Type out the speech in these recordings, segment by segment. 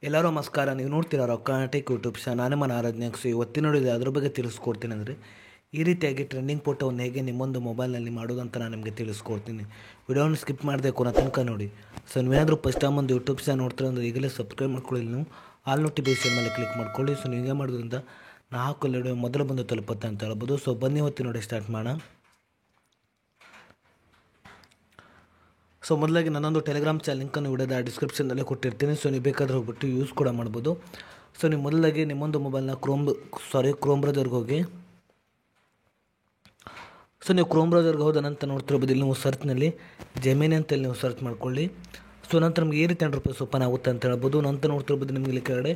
ಎಲ್ಲರೂ ನಮಸ್ಕಾರ. ನೀವು ನೋಡ್ತೀರಾ ರೊಕ್ಕಾಟಿಕ್ ಯೂಟ್ಯೂಬ್ ಚಾನಲ್. ನಾನು ಮನ ಆರಾಧನೆಯಾಗಿಸಿ ಇವತ್ತಿನ ನೋಡಿದೆ ಅದ್ರ ಬಗ್ಗೆ ತಿಳಿಸ್ಕೊಡ್ತೀನಿ. ಅಂದರೆ ಈ ರೀತಿಯಾಗಿ ಟ್ರೆಂಡಿಂಗ್ ಫೋಟೋವನ್ನು ಹೇಗೆ ನಿಮ್ಮೊಂದು ಮೊಬೈಲ್ನಲ್ಲಿ ಮಾಡೋದಂತ ನಾನು ನಿಮಗೆ ತಿಳಿಸ್ಕೊಡ್ತೀನಿ. ವಿಡಿಯೋನ ಸ್ಕಿಪ್ ಮಾಡದೆ ಕೊನೆ ತನಕ ನೋಡಿ. ಸೊ ನೀವೇನಾದರೂ ಫಸ್ಟ್ ಟೈಮ್ ಒಂದು ಯೂಟ್ಯೂಬ್ ಚಾನಲ್ ನೋಡ್ತೀರ ಅಂದರೆ ಈಗಲೇ ಸಬ್ಸ್ಕ್ರೈಬ್ ಮಾಡ್ಕೊಳ್ಳಿ. ನೀವು ಆಲ್ ನೋಟಿಫಿಕೇಶನ್ ಮೇಲೆ ಕ್ಲಿಕ್ ಮಾಡ್ಕೊಳ್ಳಿ. ಸೊ ನೀವು ಮಾಡೋದ್ರಿಂದ ನಾ ಹಾಕೋ ವಿಡಿಯೋ ಮೊದಲು ಬಂದು ತಲುಪುತ್ತೆ ಅಂತ ಹೇಳ್ಬೋದು. ಸೊ ಬನ್ನಿ ಇವತ್ತಿನ ನೋಡಿ ಸ್ಟಾರ್ಟ್ ಮಾಡೋಣ. ಸೊ ಮೊದಲಾಗಿ ನನ್ನೊಂದು ಟೆಲಿಗ್ರಾಮ್ ಚಾನಲ್ ಲಿಂಕನ್ನು ವಿಡಿಯೋದ ಡಿಸ್ಕ್ರಿಪ್ಷನ್ನಲ್ಲಿ ಕೊಟ್ಟಿರ್ತೀನಿ. ಸೊ ನೀವು ಬೇಕಾದರೆ ಹೋಗ್ಬಿಟ್ಟು ಯೂಸ್ ಕೂಡ ಮಾಡ್ಬೋದು. ಸೊ ನೀವು ಮೊದಲಾಗಿ ನಿಮ್ಮೊಂದು ಮೊಬೈಲ್ನ ಕ್ರೋಮ್ ಬ್ರೌಸರ್ಗೆ ಹೋಗಿ. ಸೊ ನೀವು ಕ್ರೋಮ್ ಬ್ರೌಸರ್ಗೆ ಹೋದ ನಂತರ ನೋಡ್ತಿರ್ಬೋದು ಇಲ್ಲಿ ನೀವು ಸರ್ಚ್ನಲ್ಲಿ ಜೆಮಿನಿ ಅಂತೇಳಿ ನೀವು ಸರ್ಚ್ ಮಾಡ್ಕೊಳ್ಳಿ. ಸೊ ನಂತರ ನಮಗೆ ಈ ರೀತಿ ಇಂಟರ್ಫೇಸ್ ಓಪನ್ ಆಗುತ್ತೆ ಅಂತ ಹೇಳ್ಬೋದು. ನಂತರ ನೋಡ್ತಿರ್ಬೋದು ನಿಮಗೆ ಇಲ್ಲಿ ಕೆಳಗಡೆ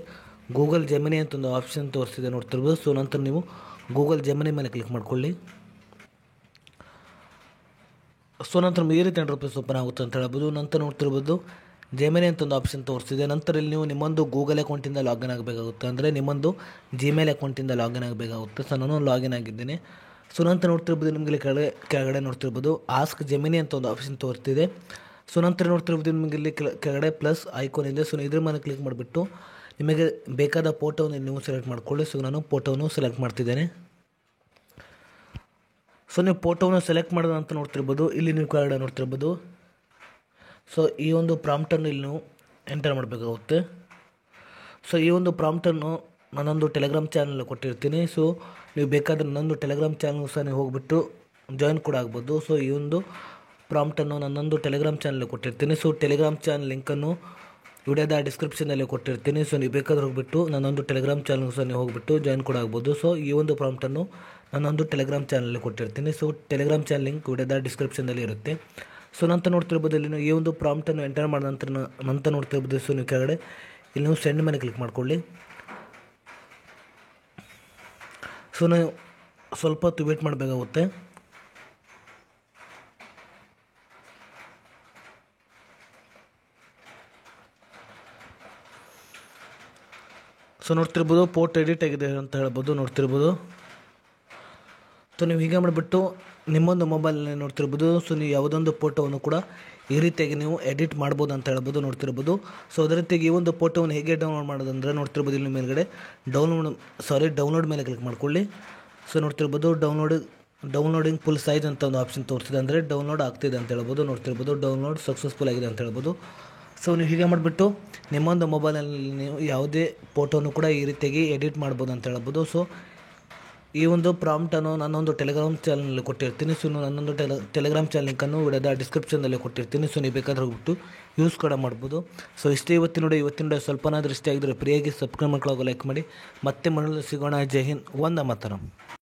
ಗೂಗಲ್ ಜೆಮಿನಿ ಅಂತ ಒಂದು ಆಪ್ಷನ್ ತೋರಿಸಿದೆ ನೋಡ್ತಿರ್ಬೋದು. ಸೊ ನಂತರ ನೀವು ಗೂಗಲ್ ಜೆಮಿನಿ ಮೇಲೆ ಕ್ಲಿಕ್ ಮಾಡ್ಕೊಳ್ಳಿ. ಸೊ ನಂತರ ಈ ರೀತಿ ಇಂಟರ್ಫೇಸ್ ಓಪನ್ ಆಗುತ್ತೆ ಅಂತ ಹೇಳ್ಬೋದು. ನಂತರ ನೋಡ್ತಿರ್ಬೋದು ಜೆಮಿನಿ ಅಂತ ಒಂದು ಆಪ್ಷನ್ ತೋರಿಸ್ತಿದೆ. ನಂತರ ಇಲ್ಲಿ ನೀವು ನಿಮ್ಮೊಂದು ಗೂಗಲ್ ಅಕೌಂಟಿಂದ ಲಾಗಿನ್ ಆಗಬೇಕಾಗುತ್ತೆ. ಅಂದರೆ ನಿಮ್ಮೊಂದು ಜಿಮೇಲ್ ಅಕೌಂಟಿಂದ ಲಾಗಿನ್ ಆಗಬೇಕಾಗುತ್ತೆ. ಸೊ ನಾನು ಲಾಗಿನ್ ಆಗಿದ್ದೇನೆ. ಸೊ ನಂತರ ನೋಡ್ತಿರ್ಬೋದು ನಿಮಗೆ ಕೆಳಗಡೆ ನೋಡ್ತಿರ್ಬೋದು ಆಸ್ಕ್ ಜೆಮಿನಿ ಅಂತ ಒಂದು ಆಪ್ಷನ್ ತೋರಿಸ್ತಿದೆ. ಸೊ ನಂತರ ನೋಡ್ತಿರ್ಬೋದು ನಿಮಗೆ ಇಲ್ಲಿ ಕೆಳಗಡೆ ಪ್ಲಸ್ ಐಕಾನ್ ಇದೆ. ಸೊ ಇದ್ರ ಮೇಲೆ ಕ್ಲಿಕ್ ಮಾಡಿಬಿಟ್ಟು ನಿಮಗೆ ಬೇಕಾದ ಫೋಟೋವನ್ನು ನೀವು ಸೆಲೆಕ್ಟ್ ಮಾಡ್ಕೊಳ್ಳಿ. ಸೊ ನಾನು ಫೋಟೋವನ್ನು ಸೆಲೆಕ್ಟ್ ಮಾಡ್ತಿದ್ದೇನೆ. ಸೊ ನೀವು ಫೋಟೋವನ್ನು ಸೆಲೆಕ್ಟ್ ಮಾಡೋದು ಅಂತ ನೋಡ್ತಿರ್ಬೋದು. ಇಲ್ಲಿ ನೀವು ಕೆಳಗಡೆ ನೋಡ್ತಿರ್ಬೋದು. ಸೊ ಈ ಒಂದು ಪ್ರಾಂಪ್ಟನ್ನು ಇಲ್ಲಿ ನೀವು ಎಂಟರ್ ಮಾಡಬೇಕಾಗುತ್ತೆ. ಸೊ ಈ ಒಂದು ಪ್ರಾಂಪ್ಟನ್ನು ನಾನೊಂದು ಟೆಲಿಗ್ರಾಮ್ ಚಾನಲ್ ಕೊಟ್ಟಿರ್ತೀನಿ. ಸೊ ನೀವು ಬೇಕಾದರೆ ನನ್ನೊಂದು ಟೆಲಿಗ್ರಾಮ್ ಚಾನಲ್ ಸಹ ನೀವು ಹೋಗ್ಬಿಟ್ಟು ಜಾಯಿನ್ ಕೂಡ ಆಗ್ಬೋದು. ಸೊ ಈ ಒಂದು ಪ್ರಾಂಪ್ಟನ್ನು ನನ್ನೊಂದು ಟೆಲಿಗ್ರಾಮ್ ಚಾನಲ್ ಕೊಟ್ಟಿರ್ತೀನಿ. ಸೊ ಟೆಲಿಗ್ರಾಮ್ ಚಾನಲ್ ಲಿಂಕನ್ನು ವಿಡಿಯೋದ ಡಿಸ್ಕ್ರಿಪ್ಷನಲ್ಲಿ ಕೊಟ್ಟಿರ್ತೀನಿ. ಸೊ ನೀವು ಬೇಕಾದ್ರೆ ಹೋಗ್ಬಿಟ್ಟು ನನ್ನೊಂದು ಟೆಲಿಗ್ರಾಮ್ ಚಾನಲ್ ಸಹ ನೀವು ಹೋಗ್ಬಿಟ್ಟು ಜಾಯಿನ್ ಕೂಡ ಆಗ್ಬೋದು. ಸೊ ಈ ಒಂದು ಪ್ರಾಂಪ್ಟನ್ನು ನಾನೊಂದು ಟೆಲಿಗ್ರಾಮ್ ಚಾನಲ್ಲಿ ಕೊಟ್ಟಿರ್ತೀನಿ. ಸೊ ಟೆಲಿಗ್ರಾಮ್ ಚಾನಲ್ ಲಿಂಕ್ ವಿಡಿಯೋದ ಡಿಸ್ಕ್ರಿಪ್ಷನಲ್ಲಿ ಇರುತ್ತೆ. ಸೊ ನಂತರ ನೋಡ್ತಿರ್ಬೋದು ಇಲ್ಲಿ ನೀವು ಈ ಒಂದು ಪ್ರಾಂಪ್ಟನ್ನು ಎಂಟರ್ ಮಾಡಿದ ನಂತರ ನೋಡ್ತಿರ್ಬೋದು. ಸೊ ನೀವು ಕೆಳಗಡೆ ಇಲ್ಲಿ ನೀವು ಸೆಂಡ್ ಮೇಲೆ ಕ್ಲಿಕ್ ಮಾಡ್ಕೊಳ್ಳಿ. ಸೊ ನೀವು ಸ್ವಲ್ಪ ಹೊತ್ತು ವೇಟ್ ಮಾಡಬೇಕಾಗುತ್ತೆ. ಸೊ ನೋಡ್ತಿರ್ಬೋದು ಫೋಟೋ ಎಡಿಟ್ ಆಗಿದೆ ಅಂತ ಹೇಳ್ಬೋದು. ನೋಡ್ತಿರ್ಬೋದು. ಸೊ ನೀವು ಹೀಗೆ ಮಾಡಿಬಿಟ್ಟು ನಿಮ್ಮೊಂದು ಮೊಬೈಲ್ನಲ್ಲಿ ನೋಡ್ತಿರ್ಬೋದು. ಸೊ ನೀವು ಯಾವುದೊಂದು ಫೋಟೋವನ್ನು ಕೂಡ ಈ ರೀತಿಯಾಗಿ ನೀವು ಎಡಿಟ್ ಮಾಡ್ಬೋದು ಅಂತ ಹೇಳ್ಬೋದು. ನೋಡ್ತಿರ್ಬೋದು. ಸೊ ಅದೇ ರೀತಿಯಾಗಿ ಈ ಒಂದು ಫೋಟೋವನ್ನು ಹೇಗೆ ಡೌನ್ಲೋಡ್ ಮಾಡೋದಂದರೆ ನೋಡ್ತಿರ್ಬೋದು ಇಲ್ಲಿ ಮೇಲ್ಗಡೆ ಡೌನ್ಲೋಡ್ ಮೇಲೆ ಕ್ಲಿಕ್ ಮಾಡ್ಕೊಳ್ಳಿ. ಸೊ ನೋಡ್ತಿರ್ಬೋದು ಡೌನ್ಲೋಡಿಂಗ್ ಫುಲ್ ಸೈಜ್ ಅಂತ ಒಂದು ಆಪ್ಷನ್ ತೋರಿಸಿದೆ. ಅಂದರೆ ಡೌನ್ಲೋಡ್ ಆಗ್ತಿದೆ ಅಂತ ಹೇಳ್ಬೋದು. ನೋಡ್ತಿರ್ಬೋದು ಡೌನ್ಲೋಡ್ ಸಕ್ಸಸ್ಫುಲ್ ಆಗಿದೆ ಅಂತ ಹೇಳ್ಬೋದು. ಸೊ ನೀವು ಹೀಗೆ ಮಾಡಿಬಿಟ್ಟು ನಿಮ್ಮೊಂದು ಮೊಬೈಲಲ್ಲಿ ನೀವು ಯಾವುದೇ ಫೋಟೋನು ಕೂಡ ಈ ರೀತಿಯಾಗಿ ಎಡಿಟ್ ಮಾಡ್ಬೋದು ಅಂತ ಹೇಳ್ಬೋದು. ಸೊ ಈ ಒಂದು ಪ್ರಾಂಪ್ಟನ್ನು ನನ್ನೊಂದು ಟೆಲಿಗ್ರಾಮ್ ಚಾನಲ್ನಲ್ಲಿ ಕೊಟ್ಟಿರ್ತೀನಿ. ಸೊ ನನ್ನೊಂದು ಟೆಲಿಗ್ರಾಮ್ ಚಾನಲ್ ಲಿಂಕನ್ನು ವಿಡಿಯೋದ ಡಿಸ್ಕ್ರಿಪ್ಷನ್ನಲ್ಲಿ ಕೊಟ್ಟಿರ್ತೀನಿ. ಸೊ ನೀವು ಬೇಕಾದ್ರೆ ಹೋಗ್ಬಿಟ್ಟು ಯೂಸ್ ಕೂಡ ಮಾಡ್ಬೋದು. ಸೊ ಇಷ್ಟೇ ಇವತ್ತಿನ ಸ್ವಲ್ಪನಾದರೂ ಇಷ್ಟ ಆಗಿದ್ರೆ ಫ್ರೀಯಾಗಿ ಸಬ್ಸ್ಕ್ರೈಬ್ ಮಾಡ್ಕೊಳ್ಳೋ ಲೈಕ್ ಮಾಡಿ. ಮತ್ತೆ ಮರಳು ಸಿಗೋಣ. ಜೈ ಹಿಂದ್, ವಂದೇ ಮಾತರಂ.